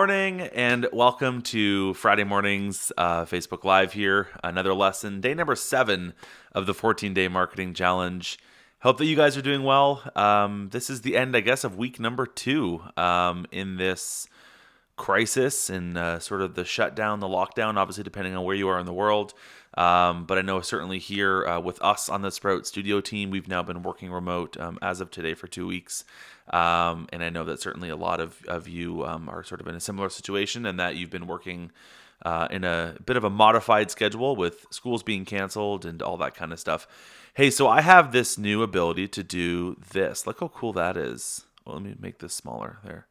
Morning and welcome to Friday morning's Facebook Live here. Another lesson, day number 7 of the 14-day marketing challenge. Hope that you guys are doing well. This is the end, I guess, of week number 2 in this crisis and sort of the shutdown, the lockdown, obviously depending on where you are in the world. But I know certainly here with us on the Sprout Studio team, we've now been working remote as of today for 2 weeks. And I know that certainly a lot of you are sort of in a similar situation and that you've been working in a bit of a modified schedule with schools being canceled and all that kind of stuff. Hey, so I have this new ability to do this. Look how cool that is. Well, let me make this smaller there.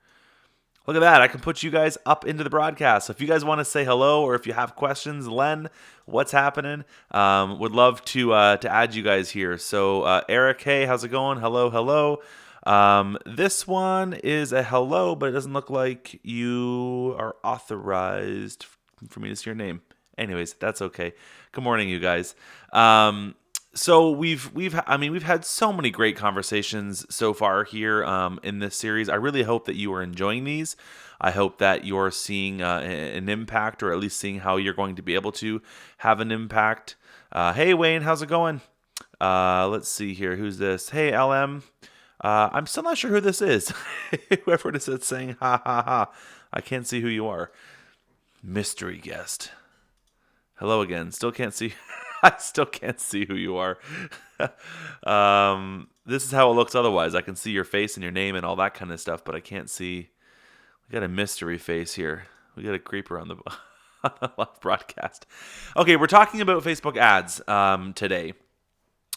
Look at that. I can put you guys up into the broadcast. So if you guys want to say hello or if you have questions, Len, what's happening? Would love to add you guys here. So Eric, hey, how's it going? Hello. This one is a hello, but it doesn't look like you are authorized for me to see your name. Anyways, that's okay. Good morning, you guys. So we've had so many great conversations so far here in this series. I really hope that you are enjoying these. I hope that you're seeing an impact, or at least seeing how you're going to be able to have an impact. Hey Wayne, how's it going? Let's see here. Who's this? Hey LM. I'm still not sure who this is. Whoever it is that's saying ha ha ha. I can't see who you are. Mystery guest. Hello again. Still can't see. I still can't see who you are. This is how it looks otherwise. I can see your face and your name and all that kind of stuff, but I can't see. We got a mystery face here. We got a creeper on the live broadcast. Okay, we're talking about Facebook ads today.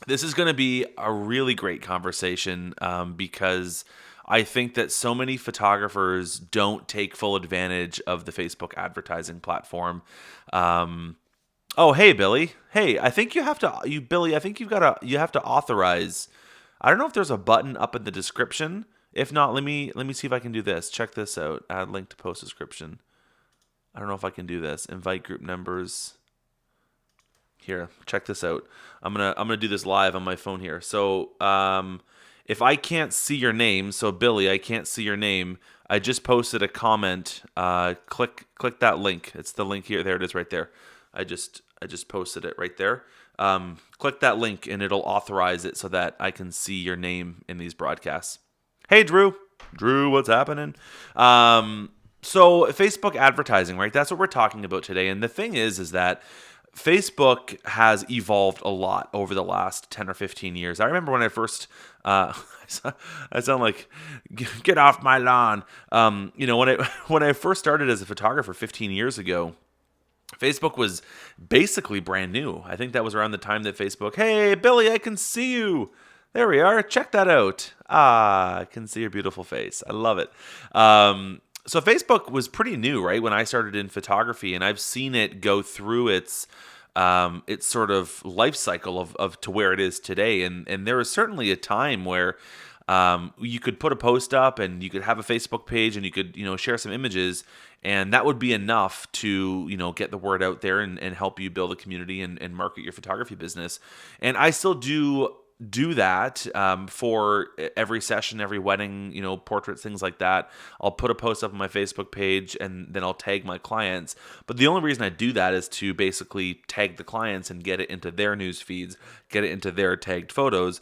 This is going to be a really great conversation because I think that so many photographers don't take full advantage of the Facebook advertising platform. Oh, hey, Billy. Hey, I think Billy, I think you have to authorize. I don't know if there's a button up in the description. If not, let me see if I can do this. Check this out. Add link to post description. I don't know if I can do this. Invite group members. Here, check this out. I'm gonna do this live on my phone here. So, if I can't see your name, so Billy, I can't see your name. I just posted a comment. Click that link. It's the link here. There it is, right there. I just posted it right there. Click that link and it'll authorize it so that I can see your name in these broadcasts. Hey, Drew, what's happening? So Facebook advertising, right? That's what we're talking about today. And the thing is that Facebook has evolved a lot over the last 10 or 15 years. I remember when I first, I sound like, get off my lawn. When I first started as a photographer 15 years ago, Facebook was basically brand new. I think that was around the time that Facebook, hey, Billy, I can see you. There we are. Check that out. I can see your beautiful face. I love it. So Facebook was pretty new, right, when I started in photography, and I've seen it go through its sort of life cycle of to where it is today. And there was certainly a time where you could put a post up and you could have a Facebook page and you could, share some images, and that would be enough to, get the word out there and help you build a community and market your photography business. And I still do that for every session, every wedding, portraits, things like that. I'll put a post up on my Facebook page and then I'll tag my clients. But the only reason I do that is to basically tag the clients and get it into their news feeds, get it into their tagged photos.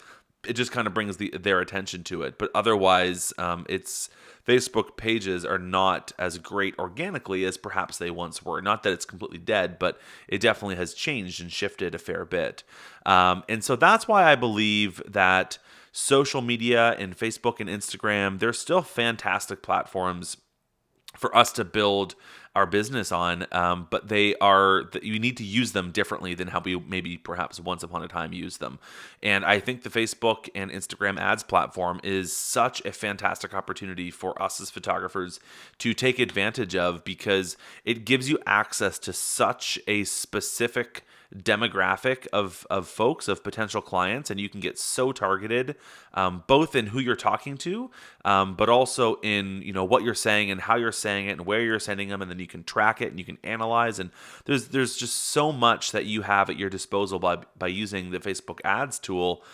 It just kind of brings their attention to it. But otherwise, Facebook pages are not as great organically as perhaps they once were. Not that it's completely dead, but it definitely has changed and shifted a fair bit. And so that's why I believe that social media and Facebook and Instagram, they're still fantastic platforms for us to build our business on, but you need to use them differently than how we maybe perhaps once upon a time used them. And I think the Facebook and Instagram ads platform is such a fantastic opportunity for us as photographers to take advantage of, because it gives you access to such a specific demographic of folks, of potential clients, and you can get so targeted, both in who you're talking to, but also in what you're saying and how you're saying it and where you're sending them, and then you can track it and you can analyze. And there's just so much that you have at your disposal by using the Facebook ads tool.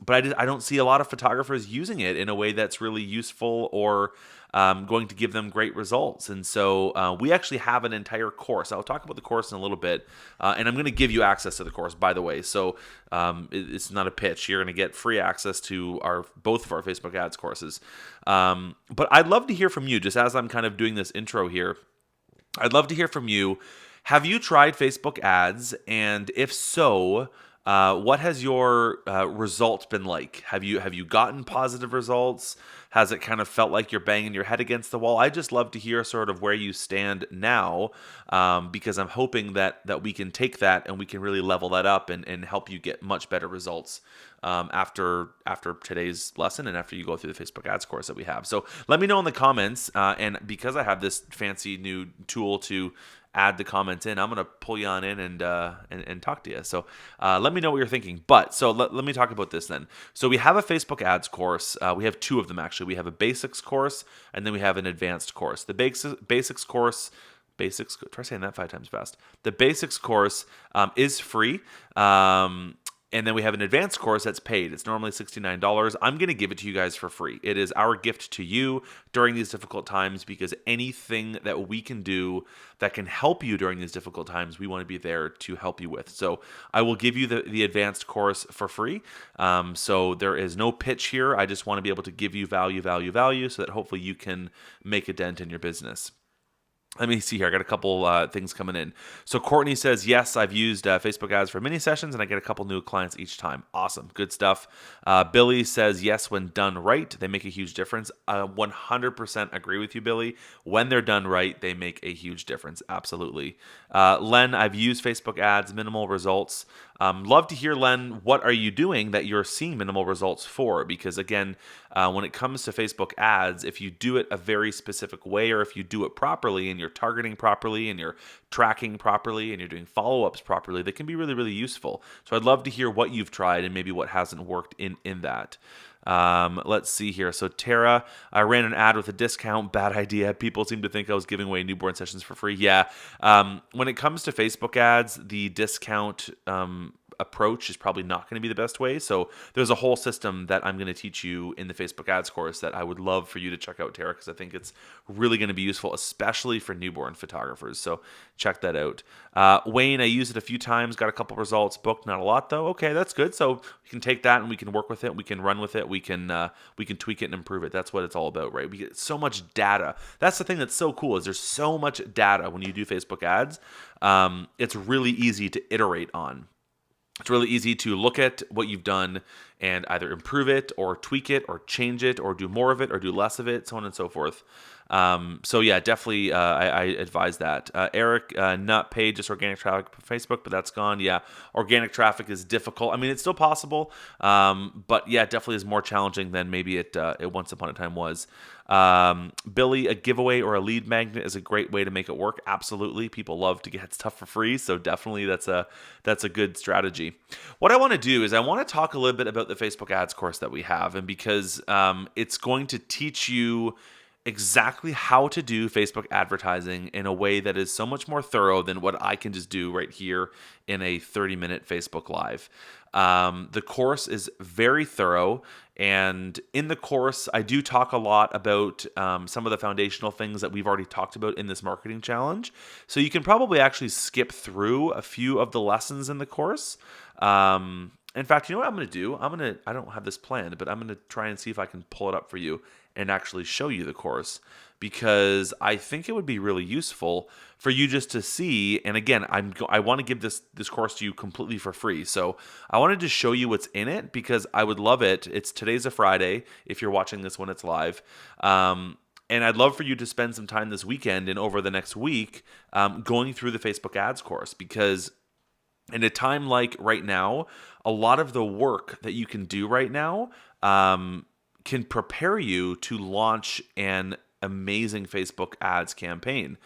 but I don't see a lot of photographers using it in a way that's really useful or going to give them great results. And so we actually have an entire course. I'll talk about the course in a little bit, and I'm going to give you access to the course, by the way. So it's not a pitch. You're going to get free access to both of our Facebook ads courses. But I'd love to hear from you, just as I'm kind of doing this intro here. I'd love to hear from you. Have you tried Facebook ads? And if so, what has your result been like? Have you gotten positive results? Has it kind of felt like you're banging your head against the wall? I just love to hear sort of where you stand now, because I'm hoping that we can take that and we can really level that up and help you get much better results after today's lesson and after you go through the Facebook ads course that we have. So let me know in the comments, and because I have this fancy new tool to add the comments in, I'm going to pull you on in and talk to you. So let me know what you're thinking. But so let me talk about this then. So we have a Facebook ads course. We have two of them actually. We have a basics course and then we have an advanced course. The basics course, try saying that 5 times fast. The basics course is free. And then we have an advanced course that's paid. It's normally $69. I'm going to give it to you guys for free. It is our gift to you during these difficult times, because anything that we can do that can help you during these difficult times, we want to be there to help you with. So I will give you the advanced course for free. So there is no pitch here. I just want to be able to give you value so that hopefully you can make a dent in your business. Let me see here. I got a couple things coming in. So Courtney says, yes, I've used Facebook ads for mini sessions and I get a couple new clients each time. Awesome. Good stuff. Billy says, yes, when done right, they make a huge difference. 100% agree with you, Billy. When they're done right, they make a huge difference. Absolutely. Len, I've used Facebook ads, minimal results. Love to hear, Len, what are you doing that you're seeing minimal results for? Because again, when it comes to Facebook ads, if you do it a very specific way, or if you do it properly and you're targeting properly and you're tracking properly and you're doing follow-ups properly, they can be really, really useful. So I'd love to hear what you've tried and maybe what hasn't worked in that. Let's see here. So Tara, I ran an ad with a discount. Bad idea. People seem to think I was giving away newborn sessions for free. Yeah. When it comes to Facebook ads, the discount approach is probably not going to be the best way. So there's a whole system that I'm going to teach you in the Facebook ads course that I would love for you to check out, Tara, because I think it's really going to be useful, especially for newborn photographers. So check that out. Wayne, I used it a few times, got a couple results, booked not a lot though. Okay, that's good. So we can take that and we can work with it. We can run with it. We can tweak it and improve it. That's what it's all about, right? We get so much data. That's the thing that's so cool, is there's so much data when you do Facebook ads. It's really easy to iterate on. It's really easy to look at what you've done and either improve it or tweak it or change it or do more of it or do less of it, so on and so forth. So yeah, definitely I advise that. Eric, not paid, just organic traffic for Facebook, but that's gone. Yeah, organic traffic is difficult. I mean, it's still possible, but yeah, it definitely is more challenging than maybe it once upon a time was. Billy, a giveaway or a lead magnet is a great way to make it work. Absolutely. People love to get stuff for free. So definitely that's a good strategy. What I want to do is I want to talk a little bit about the Facebook ads course that we have. And because it's going to teach you exactly how to do Facebook advertising in a way that is so much more thorough than what I can just do right here in a 30-minute Facebook Live. The course is very thorough, and in the course, I do talk a lot about some of the foundational things that we've already talked about in this marketing challenge. So you can probably actually skip through a few of the lessons in the course. In fact, you know what I'm going to do? I don't have this planned, but I'm going to try and see if I can pull it up for you and actually show you the course, because I think it would be really useful for you just to see. And again, I want to give this course to you completely for free. So I wanted to show you what's in it because I would love it. Today's a Friday if you're watching this when it's live. And I'd love for you to spend some time this weekend and over the next week going through the Facebook ads course, because in a time like right now, a lot of the work that you can do right now can prepare you to launch an amazing Facebook ads campaign.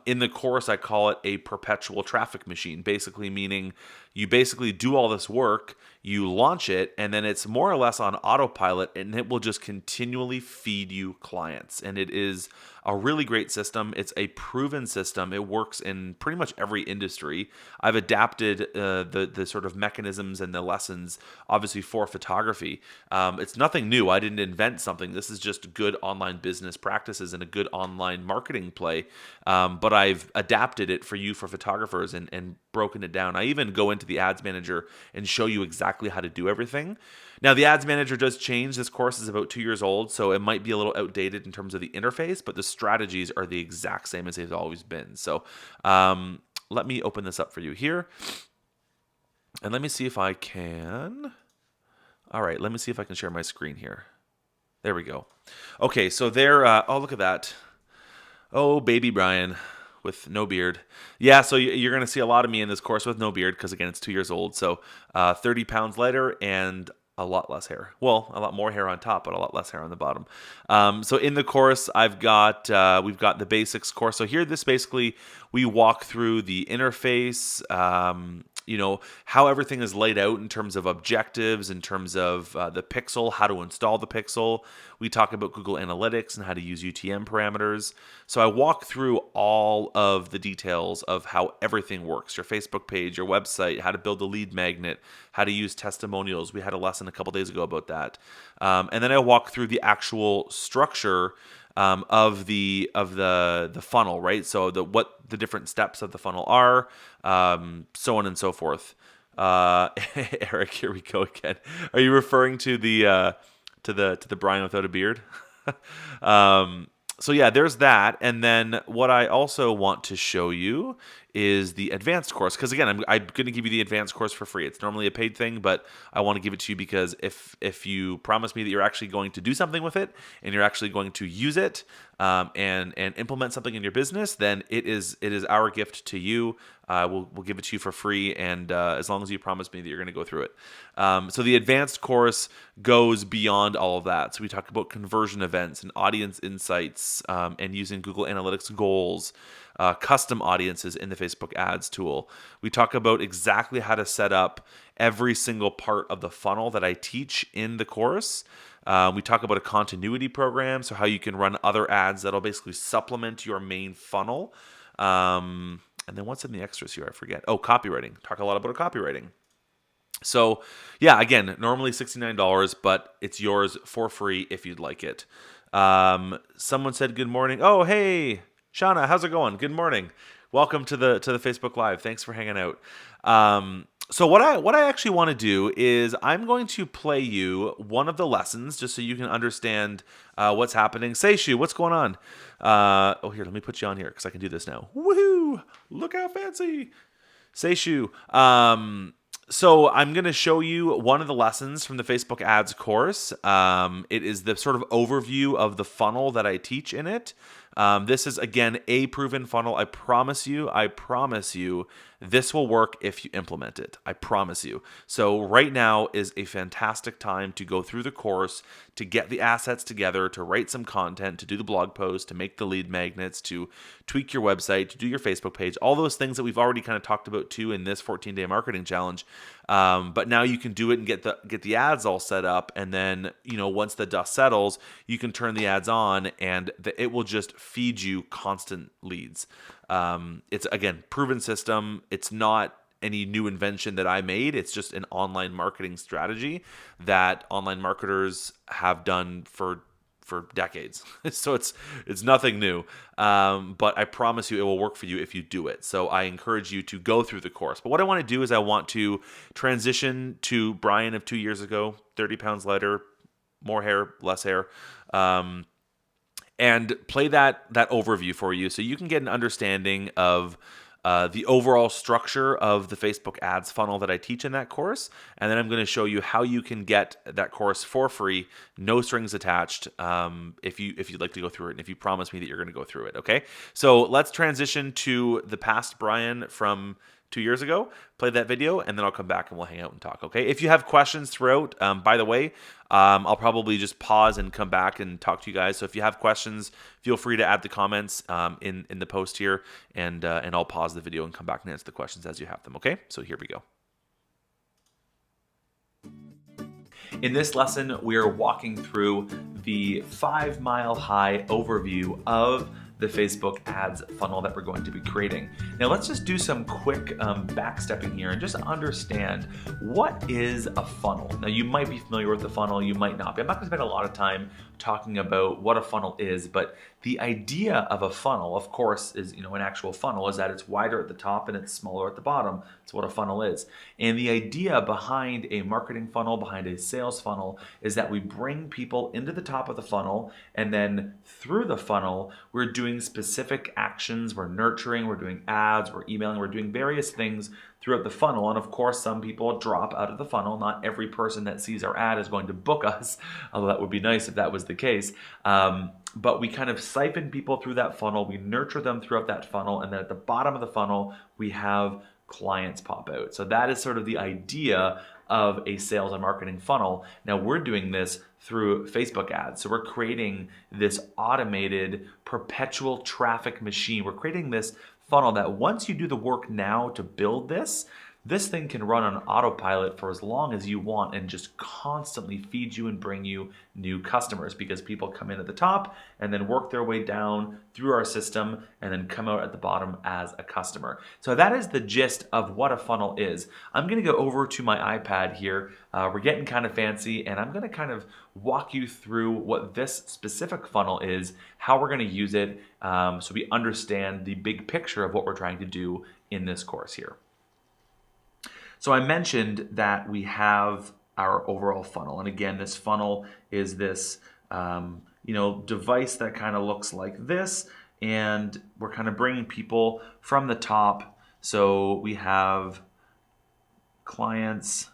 In the course, I call it a perpetual traffic machine, basically meaning You basically do all this work, you launch it, and then it's more or less on autopilot, and it will just continually feed you clients. And it is a really great system. It's a proven system. It works in pretty much every industry. I've adapted the sort of mechanisms and the lessons, obviously, for photography. It's nothing new. I didn't invent something. This is just good online business practices and a good online marketing play. But I've adapted it for you, for photographers, and broken it down. I even go into the Ads Manager and show you exactly how to do everything. Now, the Ads Manager does change. This course is about 2 years old, so it might be a little outdated in terms of the interface, but the strategies are the exact same as they've always been. So let me open this up for you here. And let me see if I can. All right, let me see if I can share my screen here. There we go. Okay, so there, oh, look at that. Oh, baby Brian with no beard. Yeah, so you're going to see a lot of me in this course with no beard because, again, it's 2 years old. So 30 pounds lighter and a lot less hair. Well, a lot more hair on top, but a lot less hair on the bottom. So in the course, we've got the basics course. So here, this basically, we walk through the interface, how everything is laid out in terms of objectives, in terms of the pixel, how to install the pixel. We talk about Google Analytics and how to use UTM parameters. So I walk through all of the details of how everything works, your Facebook page, your website, how to build a lead magnet, how to use testimonials. We had a lesson a couple days ago about that. And then I walk through the actual structure of the funnel, right? So what the different steps of the funnel are, so on and so forth. Eric, here we go again. Are you referring to the Brian without a beard? So yeah, there's that. And then what I also want to show you is the advanced course. Because again, I'm going to give you the advanced course for free. It's normally a paid thing, but I want to give it to you because if you promise me that you're actually going to do something with it and you're actually going to use it and implement something in your business, then it is our gift to you. We'll give it to you for free, and as long as you promise me that you're going to go through it. So the advanced course goes beyond all of that. So we talk about conversion events and audience insights and using Google Analytics goals, custom audiences in the Facebook ads tool. We talk about exactly how to set up every single part of the funnel that I teach in the course. We talk about a continuity program, so how you can run other ads that'll basically supplement your main funnel. And then what's in the extras here? I forget. Oh, copywriting. Talk a lot about copywriting. So yeah, again, normally $69, but it's yours for free if you'd like it. Someone said good morning. Oh, hey, Shauna, how's it going? Good morning. Welcome to the Facebook Live. Thanks for hanging out. So what I actually want to do is I'm going to play you one of the lessons just so you can understand what's happening. Seishu, what's going on? Here, let me put you on here because I can do this now. Woohoo! Look how fancy. Seishu. So I'm going to show you one of the lessons from the Facebook ads course. It is the sort of overview of the funnel that I teach in it. This is, again, a proven funnel. I promise you, this will work if you implement it. I promise you. So right now is a fantastic time to go through the course, to get the assets together, to write some content, to do the blog post, to make the lead magnets, to tweak your website, to do your Facebook page, all those things that we've already kind of talked about too in this 14-day marketing challenge. But now you can do it and get the ads all set up. And then, once the dust settles, you can turn the ads on and it will just feed you constant leads. It's, again, proven system. It's not any new invention that I made. It's just an online marketing strategy that online marketers have done for decades. So it's nothing new. But I promise you it will work for you if you do it. So I encourage you to go through the course. But what I want to do is I want to transition to Brian of 2 years ago, 30 pounds lighter, more hair, less hair, and play that overview for you so you can get an understanding of the overall structure of the Facebook ads funnel that I teach in that course. And then I'm going to show you how you can get that course for free, no strings attached, if you'd like to go through it and if you promise me that you're going to go through it. Okay, so let's transition to the past Brian from 2 years ago, play that video, and then I'll come back and we'll hang out and talk, okay? If you have questions throughout, by the way, I'll probably just pause and come back and talk to you guys. So if you have questions, feel free to add the comments in the post here, and I'll pause the video and come back and answer the questions as you have them, okay? So here we go. In this lesson, we are walking through the 5 Mile High overview of the Facebook ads funnel that we're going to be creating. Now let's just do some quick backstepping here and just understand what is a funnel. Now you might be familiar with the funnel, you might not be. I'm not going to spend a lot of time talking about what a funnel is, but the idea of a funnel, of course, is an actual funnel is that it's wider at the top and it's smaller at the bottom. That's what a funnel is. And the idea behind a marketing funnel, behind a sales funnel, is that we bring people into the top of the funnel, and then through the funnel, we're doing specific actions, we're nurturing, we're doing ads, we're emailing, we're doing various things throughout the funnel. And of course, some people drop out of the funnel. Not every person that sees our ad is going to book us, although that would be nice if that was the case. But we kind of siphon people through that funnel, we nurture them throughout that funnel, and then at the bottom of the funnel, we have clients pop out. So that is sort of the idea of a sales and marketing funnel. Now we're doing this through Facebook ads. So we're creating this automated perpetual traffic machine. We're creating this funnel that once you do the work now to build this thing can run on autopilot for as long as you want and just constantly feed you and bring you new customers, because people come in at the top and then work their way down through our system and then come out at the bottom as a customer. So that is the gist of what a funnel is. I'm going to go over to my iPad here. We're getting kind of fancy, and I'm going to kind of walk you through what this specific funnel is, how we're going to use it, so we understand the big picture of what we're trying to do in this course here. So I mentioned that we have our overall funnel. And again, this funnel is this device that kind of looks like this. And we're kind of bringing people from the top. So we have clients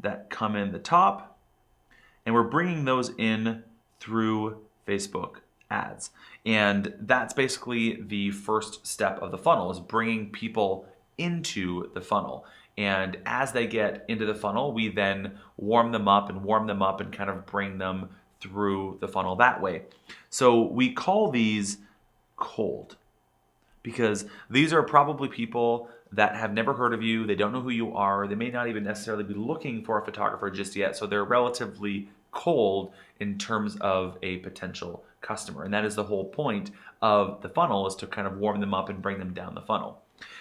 that come in the top, and we're bringing those in through Facebook ads. And that's basically the first step of the funnel, is bringing people into the funnel. And as they get into the funnel, we then warm them up and kind of bring them through the funnel that way. So we call these cold, because these are probably people that have never heard of you. They don't know who you are. They may not even necessarily be looking for a photographer just yet. So they're relatively cold in terms of a potential customer. And that is the whole point of the funnel, is to kind of warm them up and bring them down the funnel.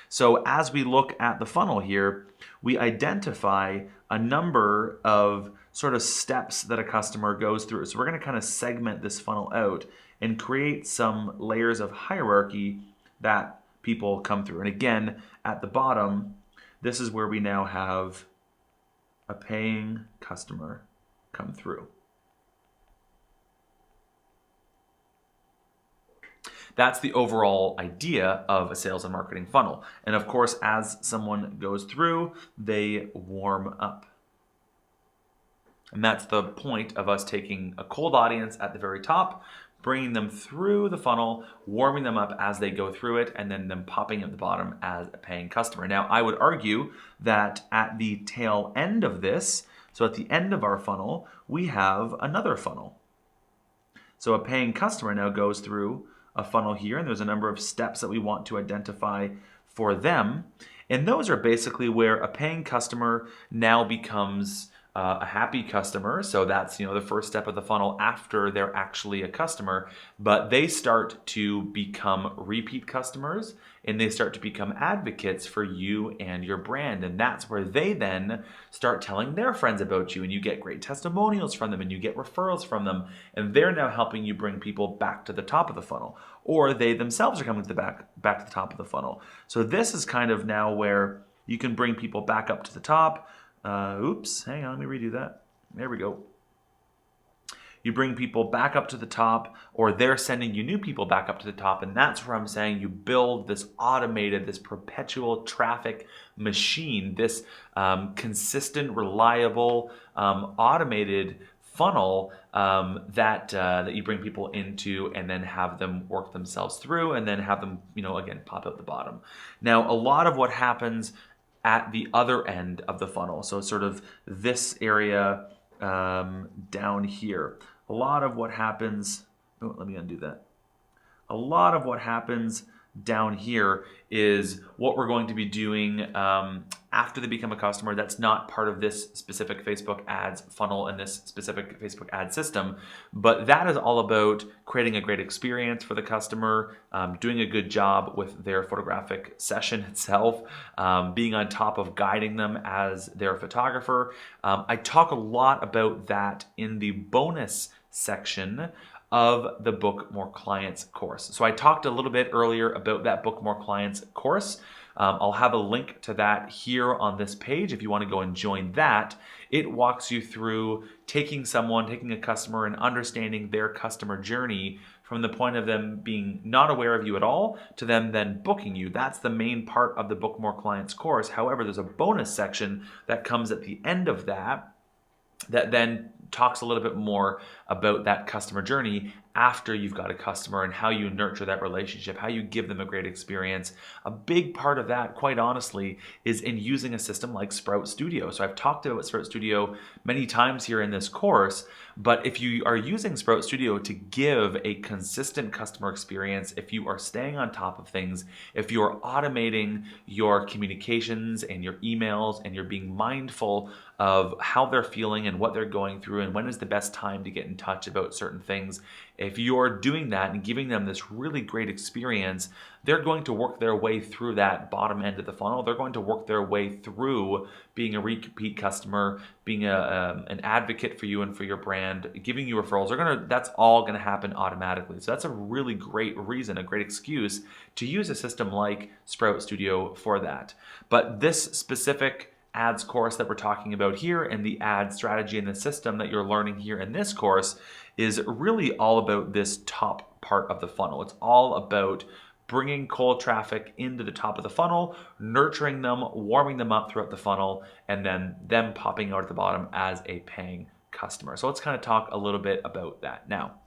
So as we look at the funnel here, we identify a number of sort of steps that a customer goes through. So we're going to kind of segment this funnel out and create some layers of hierarchy that people come through. And again, at the bottom, this is where we now have a paying customer come through. That's the overall idea of a sales and marketing funnel. And of course, as someone goes through, they warm up. And that's the point of us taking a cold audience at the very top, bringing them through the funnel, warming them up as they go through it, and then them popping at the bottom as a paying customer. Now, I would argue that at the tail end of this, so at the end of our funnel, we have another funnel. So a paying customer now goes through a funnel here, and there's a number of steps that we want to identify for them. And those are basically where a paying customer now becomes a happy customer. So that's the first step of the funnel after they're actually a customer. But they start to become repeat customers, and they start to become advocates for you and your brand. And that's where they then start telling their friends about you, and you get great testimonials from them, and you get referrals from them, and they're now helping you bring people back to the top of the funnel, or they themselves are coming to the back to the top of the funnel. So this is kind of now where you can bring people back up to the top. Oops, hang on, let me redo that. There we go. You bring people back up to the top, or they're sending you new people back up to the top. And that's where I'm saying you build this automated, this perpetual traffic machine, this consistent, reliable, automated funnel that you bring people into, and then have them work themselves through, and then have them, again, pop out the bottom. Now, a lot of what happens at the other end of the funnel, so sort of this area down here, a lot of what happens, let me undo that. A lot of what happens down here is what we're going to be doing after they become a customer. That's not part of this specific Facebook ads funnel and this specific Facebook ad system, but that is all about creating a great experience for the customer, doing a good job with their photographic session itself, being on top of guiding them as their photographer. I talk a lot about that in the bonus section of the Book More Clients course. So I talked a little bit earlier about that Book More Clients course. I'll have a link to that here on this page if you want to go and join that. It walks you through taking a customer and understanding their customer journey from the point of them being not aware of you at all to them then booking you. That's the main part of the Book More Clients course. However, there's a bonus section that comes at the end of that then talks a little bit more about that customer journey after you've got a customer and how you nurture that relationship, how you give them a great experience. A big part of that, quite honestly, is in using a system like Sprout Studio. So I've talked about Sprout Studio many times here in this course, but if you are using Sprout Studio to give a consistent customer experience, if you are staying on top of things, if you are automating your communications and your emails and you're being mindful of how they're feeling and what they're going through and when is the best time to get in touch about certain things, if you're doing that and giving them this really great experience, they're going to work their way through that bottom end of the funnel. They're going to work their way through being a repeat customer, being an advocate for you and for your brand, giving you referrals. That's all going to happen automatically. So that's a really great reason, a great excuse to use a system like Sprout Studio for that. But this specific ads course that we're talking about here and the ad strategy and the system that you're learning here in this course is really all about this top part of the funnel. It's all about bringing cold traffic into the top of the funnel, nurturing them, warming them up throughout the funnel, and then them popping out at the bottom as a paying customer. So let's kind of talk a little bit about that now.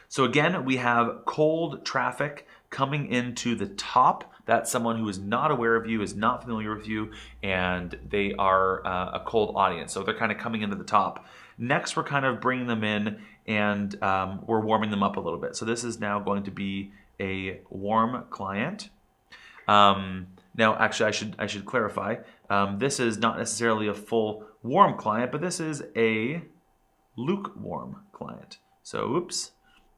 So again, we have cold traffic coming into the top. That's someone who is not aware of you, is not familiar with you, and they are a cold audience. So they're kind of coming into the top. Next, we're kind of bringing them in and we're warming them up a little bit. So this is now going to be a warm client. Now, actually, I should clarify. This is not necessarily a full warm client, but this is a lukewarm client. So, oops,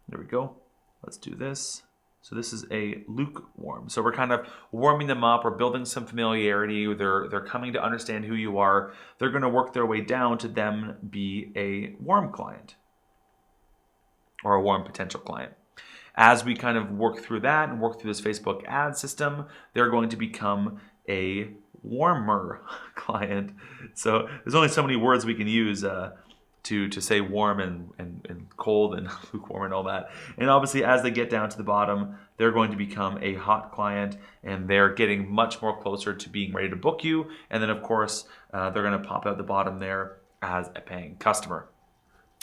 there we go. Let's do this. So this is a lukewarm. So we're kind of warming them up. We're building some familiarity. They're coming to understand who you are. They're going to work their way down to them be a warm client or a warm potential client. As we kind of work through that and work through this Facebook ad system, they're going to become a warmer client. So there's only so many words we can use to say warm and cold and lukewarm and all that. And obviously, as they get down to the bottom, they're going to become a hot client and they're getting much more closer to being ready to book you. And then, of course, they're going to pop out the bottom there as a paying customer.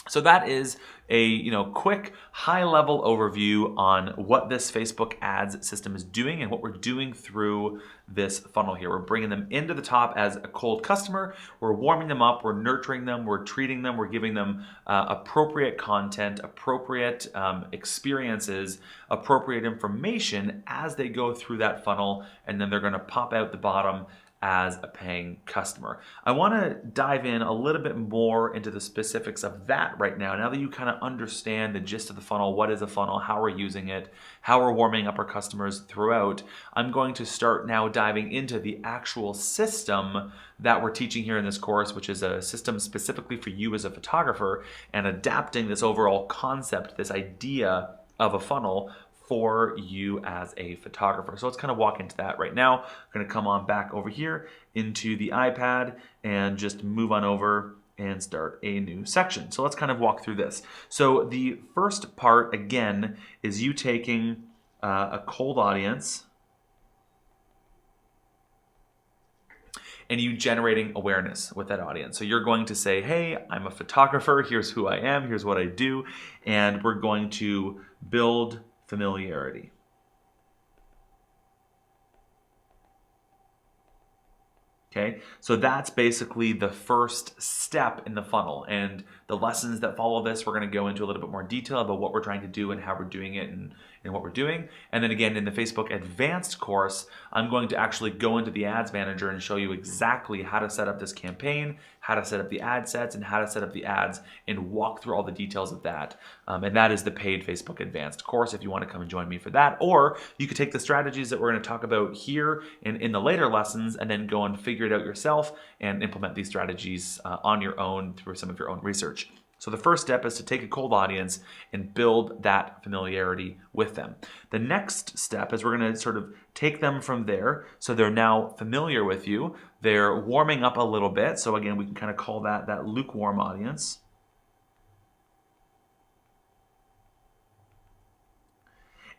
So that is a quick high-level overview on what this Facebook ads system is doing and what we're doing through this funnel here. We're bringing them into the top as a cold customer. We're warming them up. We're nurturing them. We're treating them. We're giving them appropriate content, appropriate experiences, appropriate information as they go through that funnel, and then they're going to pop out the bottom as a paying customer. I want to dive in a little bit more into the specifics of that right now that you kind of understand the gist of the funnel, what is a funnel, how we're using it, how we're warming up our customers throughout. I'm going to start now diving into the actual system that we're teaching here in this course, which is a system specifically for you as a photographer, and adapting this overall concept, this idea of a funnel for you as a photographer. So let's kind of walk into that right now. I'm going to come on back over here into the iPad and just move on over and start a new section. So let's kind of walk through this. So the first part, again, is you taking a cold audience and you generating awareness with that audience. So you're going to say, hey, I'm a photographer. Here's who I am. Here's what I do. And we're going to build familiarity. Okay, so that's basically the first step in the funnel. And The lessons that follow this, we're going to go into a little bit more detail about what we're trying to do and how we're doing it and what we're doing. And then again, in the Facebook Advanced course, I'm going to actually go into the Ads Manager and show you exactly how to set up this campaign, how to set up the ad sets, and how to set up the ads, and walk through all the details of that. And that is the paid Facebook Advanced course if you want to come and join me for that. Or you could take the strategies that we're going to talk about here in the later lessons and then go and figure it out yourself and implement these strategies on your own through some of your own research. So the first step is to take a cold audience and build that familiarity with them. The next step is we're going to sort of take them from there. So they're now familiar with you. They're warming up a little bit. So again, we can kind of call that lukewarm audience.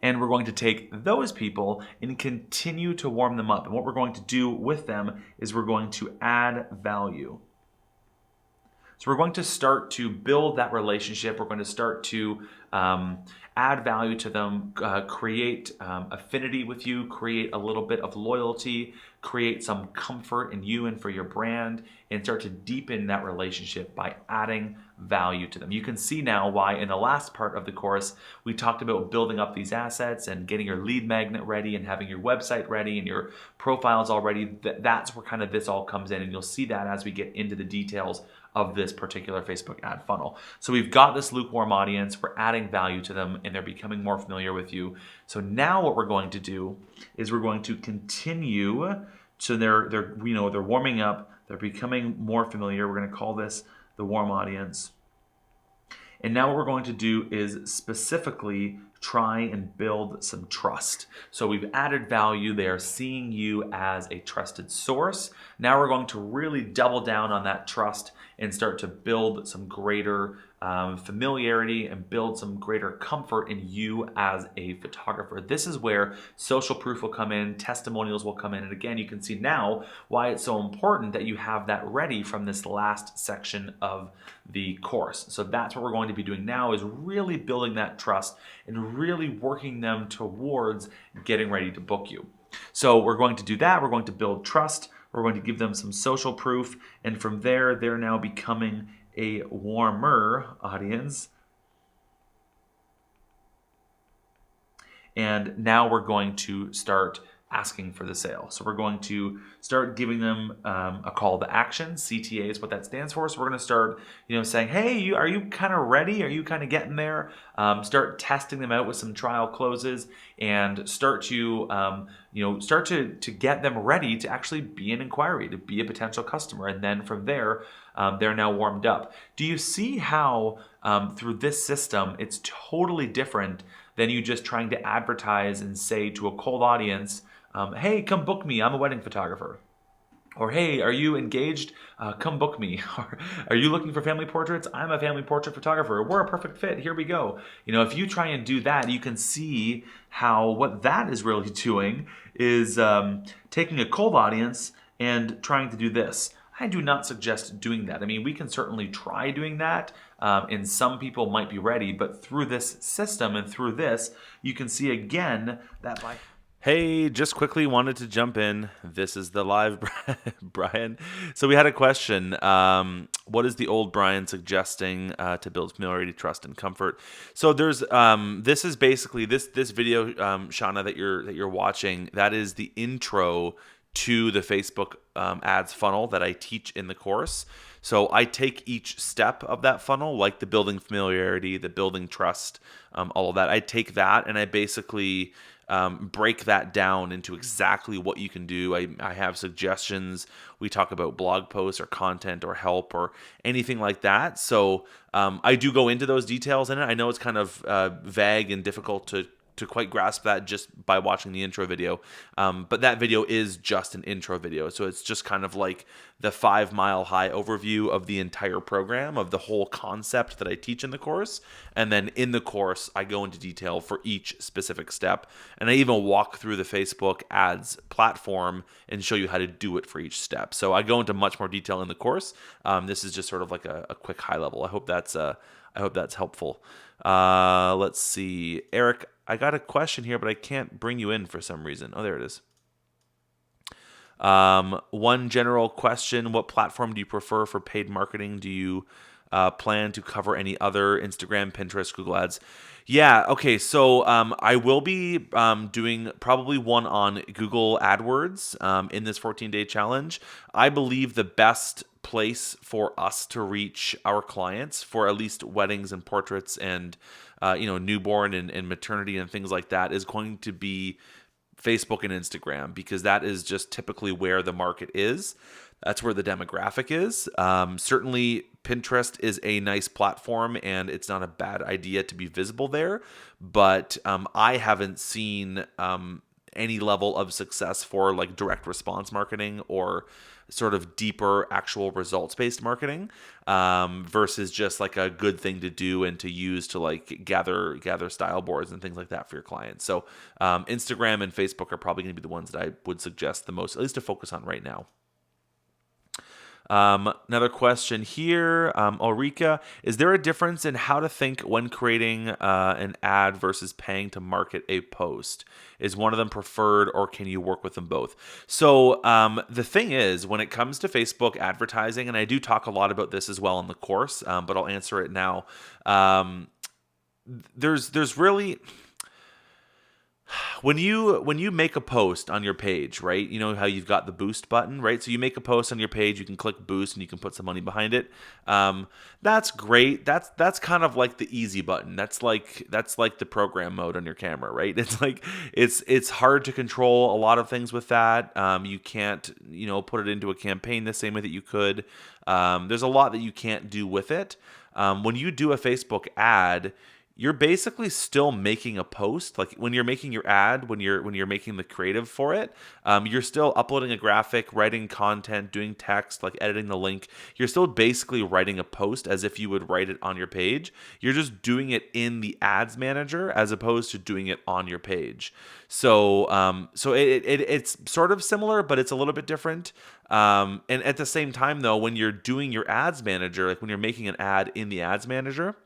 And we're going to take those people and continue to warm them up. And what we're going to do with them is we're going to add value. So we're going to start to build that relationship. We're going to start to add value to them, create affinity with you, create a little bit of loyalty, create some comfort in you and for your brand, and start to deepen that relationship by adding value to them. You can see now why in the last part of the course, we talked about building up these assets and getting your lead magnet ready and having your website ready and your profiles all ready. That's where kind of this all comes in, and you'll see that as we get into the details of this particular Facebook ad funnel. So we've got this lukewarm audience, we're adding value to them, and they're becoming more familiar with you. So now what we're going to do is we're going to continue. So they're warming up, they're becoming more familiar. We're going to call this the warm audience. And now what we're going to do is specifically try and build some trust. So we've added value. They are seeing you as a trusted source. Now we're going to really double down on that trust and start to build some greater familiarity and build some greater comfort in you as a photographer. This is where social proof will come in, testimonials will come in. And again, you can see now why it's so important that you have that ready from this last section of the course. So that's what we're going to be doing now, is really building that trust and really working them towards getting ready to book you. So we're going to do that. We're going to build trust. We're going to give them some social proof. And from there, they're now becoming a warmer audience. And now we're going to start asking for the sale. So we're going to start giving them a call to action. CTA is what that stands for. So we're going to start, saying, hey, are you kind of ready? Are you kind of getting there? Start testing them out with some trial closes and start to get them ready to actually be an inquiry, to be a potential customer. And then from there, they're now warmed up. Do you see how through this system, it's totally different than you just trying to advertise and say to a cold audience, hey, come book me, I'm a wedding photographer. Or, hey, are you engaged? Come book me. Or, are you looking for family portraits? I'm a family portrait photographer. We're a perfect fit. Here we go. If you try and do that, you can see how what that is really doing is taking a cold audience and trying to do this. I do not suggest doing that. I mean, we can certainly try doing that, and some people might be ready, but through this system and through this, you can see again that by... Hey, just quickly wanted to jump in. This is the live Brian. So we had a question. What is the old Brian suggesting to build familiarity, trust, and comfort? So there's this is basically this video, Shauna, that you're watching. That is the intro to the Facebook ads funnel that I teach in the course. So I take each step of that funnel, like the building familiarity, the building trust, all of that. I take that and I basically break that down into exactly what you can do. I have suggestions. We talk about blog posts or content or help or anything like that. So I do go into those details in it. I know it's kind of vague and difficult to quite grasp that just by watching the intro video. But that video is just an intro video. So it's just kind of like the 5 Mile High overview of the entire program, of the whole concept that I teach in the course. And then in the course, I go into detail for each specific step. And I even walk through the Facebook ads platform and show you how to do it for each step. So I go into much more detail in the course. This is just sort of like a quick high level. I hope that's helpful. Let's see. Eric, I got a question here, but I can't bring you in for some reason. Oh, there it is. One general question: what platform do you prefer for paid marketing? Do you plan to cover any other Instagram, Pinterest, Google Ads? Yeah, okay, so I will be doing probably one on Google AdWords in this 14-day challenge. I believe the best place for us to reach our clients for at least weddings and portraits and newborn and maternity and things like that is going to be Facebook and Instagram, because that is just typically where the market is. That's where the demographic is. Certainly, Pinterest is a nice platform, and it's not a bad idea to be visible there. But I haven't seen any level of success for like direct response marketing or sort of deeper actual results-based marketing versus just like a good thing to do and to use to like gather style boards and things like that for your clients. So Instagram and Facebook are probably going to be the ones that I would suggest the most, at least to focus on right now. Another question here, Ulrika, is there a difference in how to think when creating an ad versus paying to market a post? Is one of them preferred, or can you work with them both? So the thing is, when it comes to Facebook advertising, and I do talk a lot about this as well in the course, but I'll answer it now. There's really... When you make a post on your page, right? You know how you've got the boost button, right? So you make a post on your page, you can click boost and you can put some money behind it. That's great. That's kind of like the easy button. That's like the program mode on your camera, right? It's like it's hard to control a lot of things with that. You can't, put it into a campaign the same way that you could. There's a lot that you can't do with it. When you do a Facebook ad, you're basically still making a post. Like when you're making your ad, when you're making the creative for it, you're still uploading a graphic, writing content, doing text, like editing the link. You're still basically writing a post as if you would write it on your page. You're just doing it in the ads manager as opposed to doing it on your page. So it's sort of similar, but it's a little bit different. And at the same time, though, when you're doing your ads manager, like when you're making an ad in the ads manager,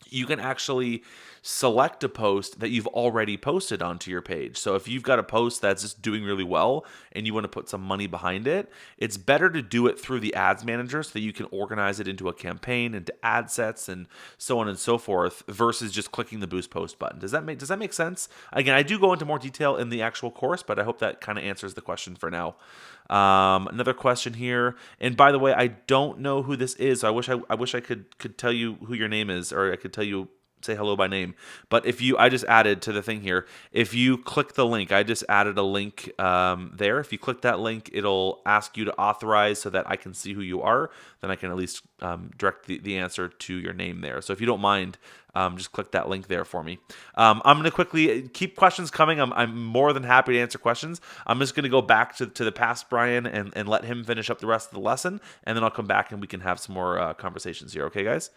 you can actually select a post that you've already posted onto your page. So if you've got a post that's just doing really well and you want to put some money behind it, it's better to do it through the ads manager so that you can organize it into a campaign, into ad sets, and so on and so forth, versus just clicking the boost post button. Does that make sense? Again, I do go into more detail in the actual course, but I hope that kind of answers the question for now. Another question here, and by the way, I don't know who this is. So I wish I could tell you who your name is, or I could tell you, say hello by name. But I just added to the thing here. If you click the link, I just added a link there. If you click that link, it'll ask you to authorize so that I can see who you are. Then I can at least direct the answer to your name there. So if you don't mind, just click that link there for me. I'm going to quickly keep questions coming. I'm more than happy to answer questions. I'm just going to go back to the past Brian and let him finish up the rest of the lesson, and then I'll come back and we can have some more conversations here. Okay, guys?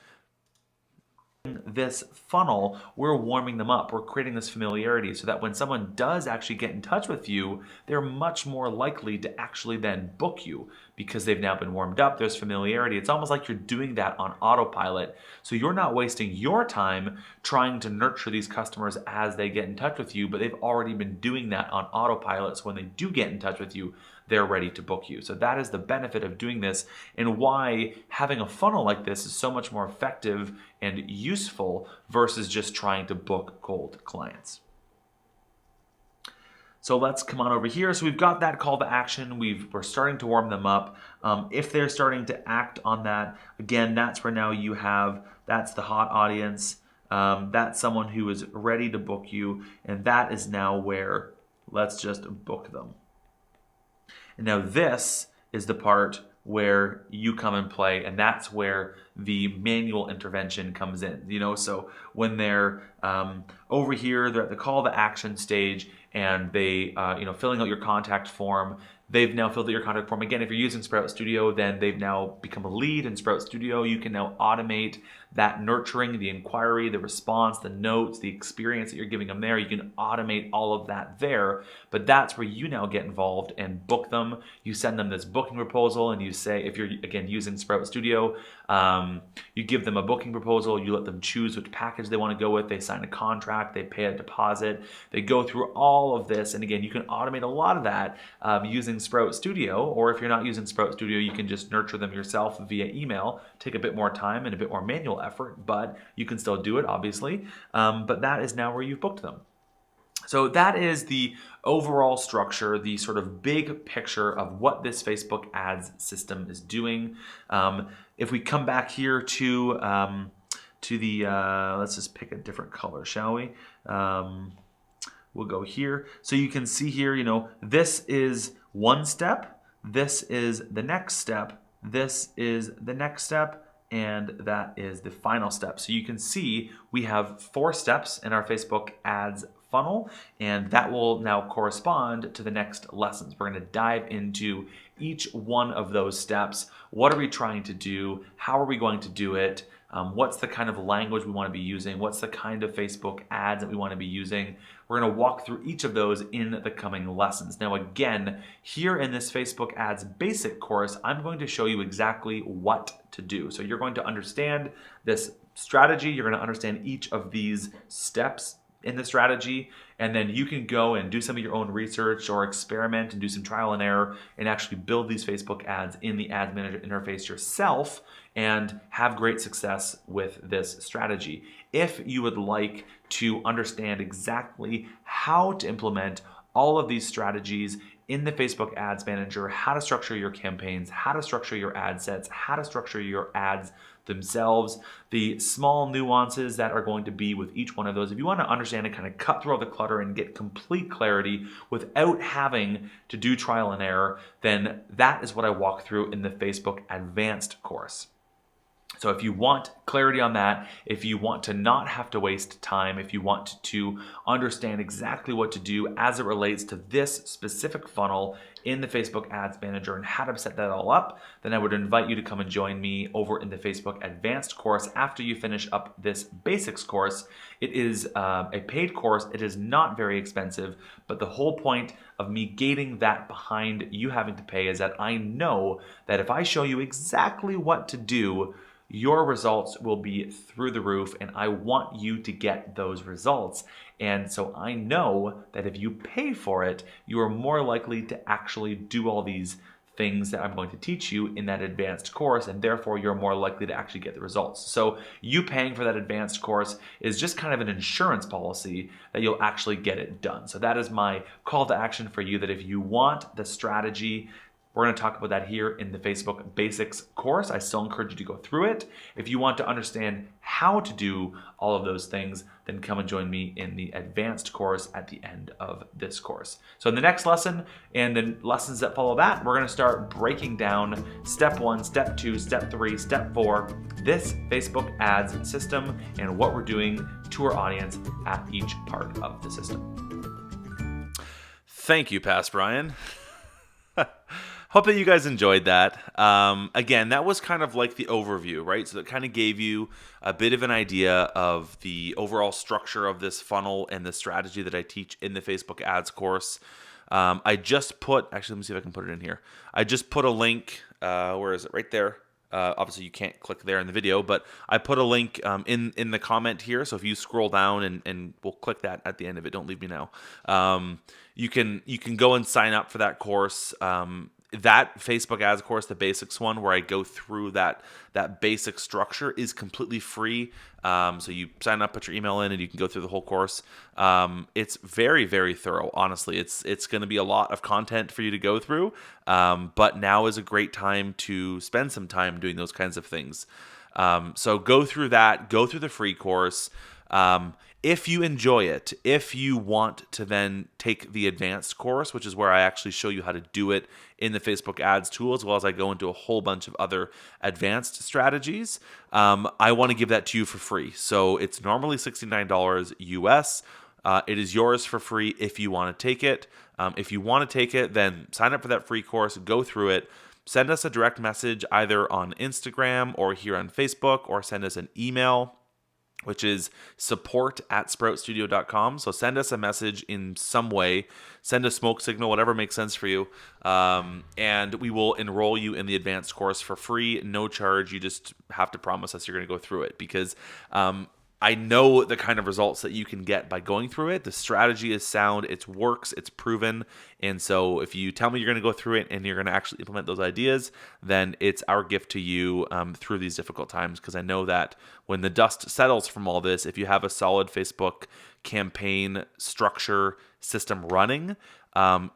This funnel, we're warming them up. We're creating this familiarity so that when someone does actually get in touch with you, they're much more likely to actually then book you because they've now been warmed up. There's familiarity. It's almost like you're doing that on autopilot. So you're not wasting your time trying to nurture these customers as they get in touch with you, but they've already been doing that on autopilot. So when they do get in touch with you, they're ready to book you. So that is the benefit of doing this, and why having a funnel like this is so much more effective and useful versus just trying to book cold clients. So let's come on over here. So we've got that call to action. We're starting to warm them up. If they're starting to act on that, again, that's where now that's the hot audience. That's someone who is ready to book you, and that is now where let's just book them. And now this is the part where you come and play, and that's where the manual intervention comes in. So when they're over here, they're at the call to action stage, and they, filling out your contact form. They've now filled out your contact form. Again, if you're using Sprout Studio, then they've now become a lead in Sprout Studio. You can now automate that nurturing, the inquiry, the response, the notes, the experience that you're giving them there. You can automate all of that there, but that's where you now get involved and book them. You send them this booking proposal, and you say, if you're, again, using Sprout Studio, You give them a booking proposal, you let them choose which package they want to go with, they sign a contract, they pay a deposit, they go through all of this. And again, you can automate a lot of that using Sprout Studio, or if you're not using Sprout Studio, you can just nurture them yourself via email. Take a bit more time and a bit more manual effort, but you can still do it, obviously. But that is now where you've booked them. So that is the overall structure, the sort of big picture of what this Facebook ads system is doing. If we come back here to the, let's just pick a different color, shall we? We'll go here. So you can see here, this is one step, this is the next step, this is the next step, and that is the final step. So you can see we have 4 steps in our Facebook ads funnel, and that will now correspond to the next lessons. We're going to dive into each one of those steps. What are we trying to do? How are we going to do it? What's the kind of language we want to be using? What's the kind of Facebook ads that we want to be using? We're going to walk through each of those in the coming lessons. Now again, here in this Facebook ads basic course, I'm going to show you exactly what to do. So you're going to understand this strategy, you're going to understand each of these steps in the strategy, and then you can go and do some of your own research or experiment and do some trial and error and actually build these Facebook ads in the Ads Manager interface yourself and have great success with this strategy. If you would like to understand exactly how to implement all of these strategies in the Facebook Ads Manager, how to structure your campaigns, how to structure your ad sets, how to structure your ads themselves, the small nuances that are going to be with each one of those. If you want to understand and kind of cut through all the clutter and get complete clarity without having to do trial and error, then that is what I walk through in the Facebook Advanced course. So if you want clarity on that, if you want to not have to waste time, if you want to understand exactly what to do as it relates to this specific funnel in the Facebook Ads Manager and how to set that all up, then I would invite you to come and join me over in the Facebook Advanced course after you finish up this basics course. It is a paid course. It is not very expensive, but the whole point of me gating that behind you having to pay is that I know that if I show you exactly what to do, your results will be through the roof, and I want you to get those results. And so I know that if you pay for it, you are more likely to actually do all these things that I'm going to teach you in that advanced course, and therefore you're more likely to actually get the results. So you paying for that advanced course is just kind of an insurance policy that you'll actually get it done. So that is my call to action for you, that if you want the strategy, we're going to talk about that here in the Facebook Basics course. I still encourage you to go through it. If you want to understand how to do all of those things, then come and join me in the advanced course at the end of this course. So in the next lesson and the lessons that follow that, we're going to start breaking down step 1, step 2, step 3, step 4, this Facebook ads system and what we're doing to our audience at each part of the system. Thank you, Past Brian. Hope that you guys enjoyed that. Again, that was kind of like the overview, right? So it kind of gave you a bit of an idea of the overall structure of this funnel and the strategy that I teach in the Facebook ads course. I just put, actually, let me see if I can put it in here. I just put a link, where is it? Right there. Obviously, you can't click there in the video, but I put a link in the comment here. So if you scroll down and we'll click that at the end of it, don't leave me now. You can go and sign up for that course. That Facebook ads course, the basics one, where I go through that basic structure, is completely free. So you sign up, put your email in, and you can go through the whole course. It's very, very thorough. Honestly, it's going to be a lot of content for you to go through. But now is a great time to spend some time doing those kinds of things. So go through that. Go through the free course. If you enjoy it, if you want to then take the advanced course, which is where I actually show you how to do it in the Facebook ads tool, as well as I go into a whole bunch of other advanced strategies, I want to give that to you for free. So it's normally $69 US. It is yours for free if you want to take it. If you want to take it, then sign up for that free course, go through it. Send us a direct message either on Instagram or here on Facebook, or send us an email which is support@sproutstudio.com. So send us a message in some way, send a smoke signal, whatever makes sense for you, and we will enroll you in the advanced course for free, no charge. You just have to promise us you're going to go through it, because I know the kind of results that you can get by going through it. The strategy is sound, it works, it's proven. And so if you tell me you're going to go through it and you're going to actually implement those ideas, then it's our gift to you through these difficult times. Because I know that when the dust settles from all this, if you have a solid Facebook campaign structure system running,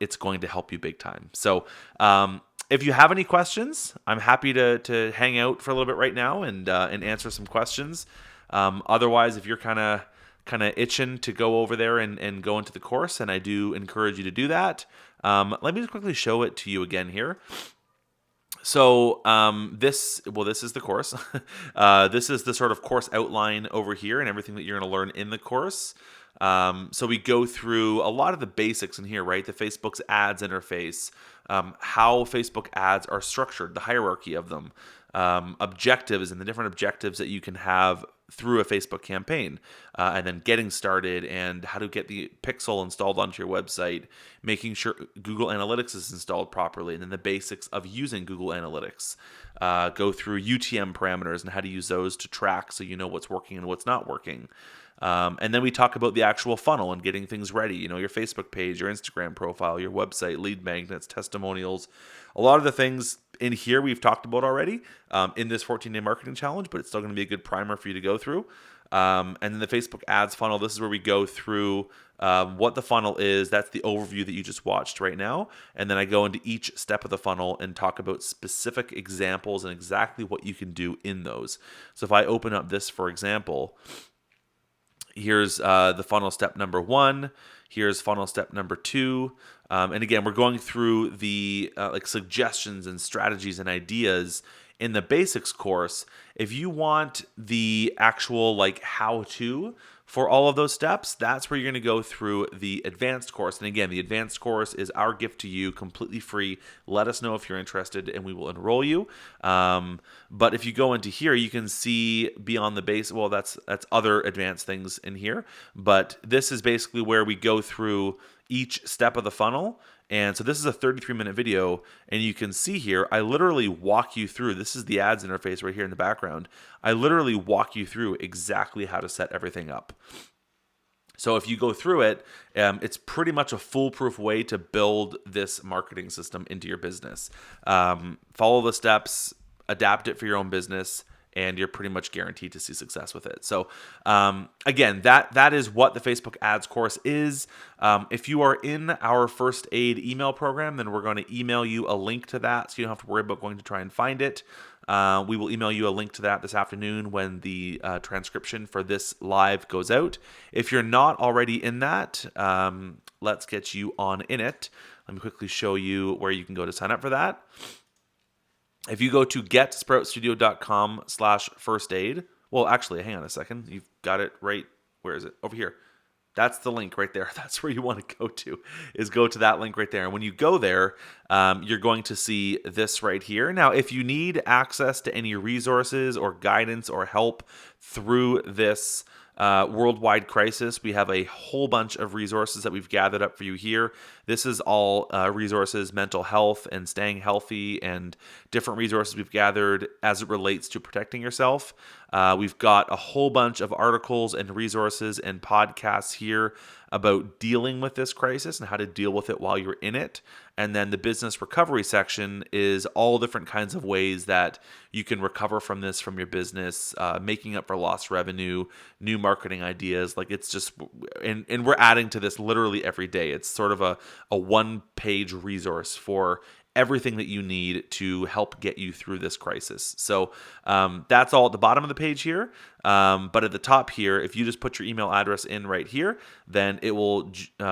it's going to help you big time. So if you have any questions, I'm happy to hang out for a little bit right now and answer some questions. Otherwise, if you're kind of itching to go over there and go into the course, and I do encourage you to do that, let me just quickly show it to you again here. So this is the course. This is the sort of course outline over here and everything that you're going to learn in the course. So we go through a lot of the basics in here, right? The Facebook's ads interface, how Facebook ads are structured, the hierarchy of them, objectives and the different objectives that you can have through a Facebook campaign, and then getting started and how to get the pixel installed onto your website, making sure Google Analytics is installed properly, and then the basics of using Google Analytics. Go through UTM parameters and how to use those to track so you know what's working and what's not working. And then we talk about the actual funnel and getting things ready, your Facebook page, your Instagram profile, your website, lead magnets, testimonials. A lot of the things in here we've talked about already in this 14-day marketing challenge, but it's still going to be a good primer for you to go through. And then the Facebook ads funnel, this is where we go through what the funnel is. That's the overview that you just watched right now. And then I go into each step of the funnel and talk about specific examples and exactly what you can do in those. So if I open up this, for example, here's the funnel step number 1. Here's funnel step number 2. And again, we're going through the suggestions and strategies and ideas in the basics course. If you want the actual how-to for all of those steps, that's where you're going to go through the advanced course. And again, the advanced course is our gift to you, completely free. Let us know if you're interested and we will enroll you. But if you go into here, you can see beyond the base. Well, that's other advanced things in here. But this is basically where we go through each step of the funnel. And so this is a 33-minute video, and you can see here, I literally walk you through. This is the ads interface right here in the background. I literally walk you through exactly how to set everything up. So if you go through it, it's pretty much a foolproof way to build this marketing system into your business. Follow the steps, adapt it for your own business, and you're pretty much guaranteed to see success with it. So again, that is what the Facebook ads course is. If you are in our first aid email program, then we're going to email you a link to that, so you don't have to worry about going to try and find it. We will email you a link to that this afternoon when the transcription for this live goes out. If you're not already in that, let's get you on in it. Let me quickly show you where you can go to sign up for that. If you go to getsproutstudio.com/firstaid, well, actually, hang on a second. You've got it right. Where is it? Over here. That's the link right there. That's where you want to go to that link right there. And when you go there, you're going to see this right here. Now, if you need access to any resources or guidance or help through this worldwide crisis, we have a whole bunch of resources that we've gathered up for you here. This is all resources, mental health and staying healthy, and different resources we've gathered as it relates to protecting yourself. We've got a whole bunch of articles and resources and podcasts here about dealing with this crisis and how to deal with it while you're in it. And then the business recovery section is all different kinds of ways that you can recover from this, from your business, making up for lost revenue, new marketing ideas. It's just, and we're adding to this literally every day. It's sort of a one-page resource for everything that you need to help get you through this crisis. So that's all at the bottom of the page here. But at the top here, if you just put your email address in right here, then it will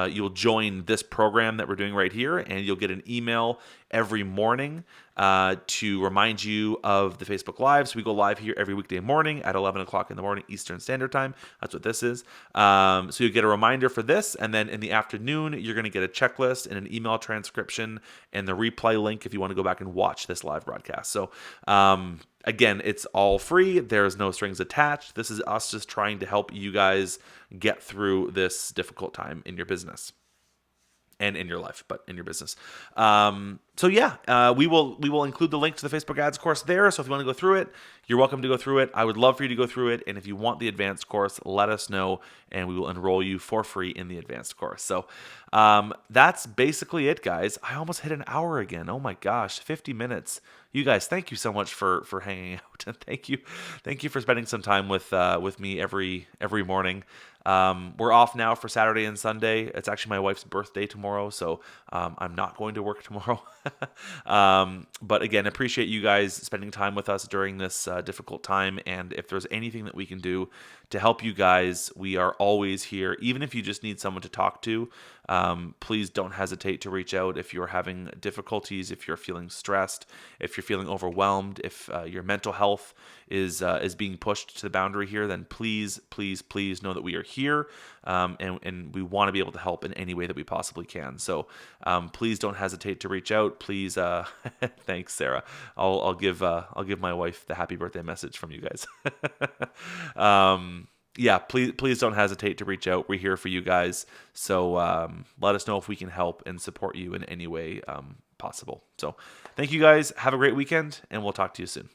you'll join this program that we're doing right here, and you'll get an email every morning to remind you of the Facebook Live. So we go live here every weekday morning at 11 o'clock in the morning Eastern Standard Time. That's what this is. So you get a reminder for this, and then in the afternoon, you're going to get a checklist and an email transcription and the replay link if you want to go back and watch this live broadcast. So Again, it's all free. There's no strings attached. This is us just trying to help you guys get through this difficult time in your business and in your life, but in your business. So yeah, we will include the link to the Facebook ads course there. So if you want to go through it, you're welcome to go through it. I would love for you to go through it. And if you want the advanced course, let us know and we will enroll you for free in the advanced course. So that's basically it, guys. I almost hit an hour again. Oh my gosh, 50 minutes. You guys, thank you so much for hanging out, and thank you for spending some time with me every morning. We're off now for Saturday and Sunday. It's actually my wife's birthday tomorrow, so I'm not going to work tomorrow. But again, appreciate you guys spending time with us during this difficult time. And if there's anything that we can do to help you guys, we are always here. Even if you just need someone to talk to, please don't hesitate to reach out if you're having difficulties, if you're feeling stressed, if you're feeling overwhelmed, if your mental health is being pushed to the boundary here, then please know that we are here, and we want to be able to help in any way that we possibly can. So please don't hesitate to reach out. Please, thanks, Sarah. I'll give my wife the happy birthday message from you guys. Yeah, please don't hesitate to reach out. We're here for you guys. So let us know if we can help and support you in any way possible. So thank you guys. Have a great weekend, and we'll talk to you soon.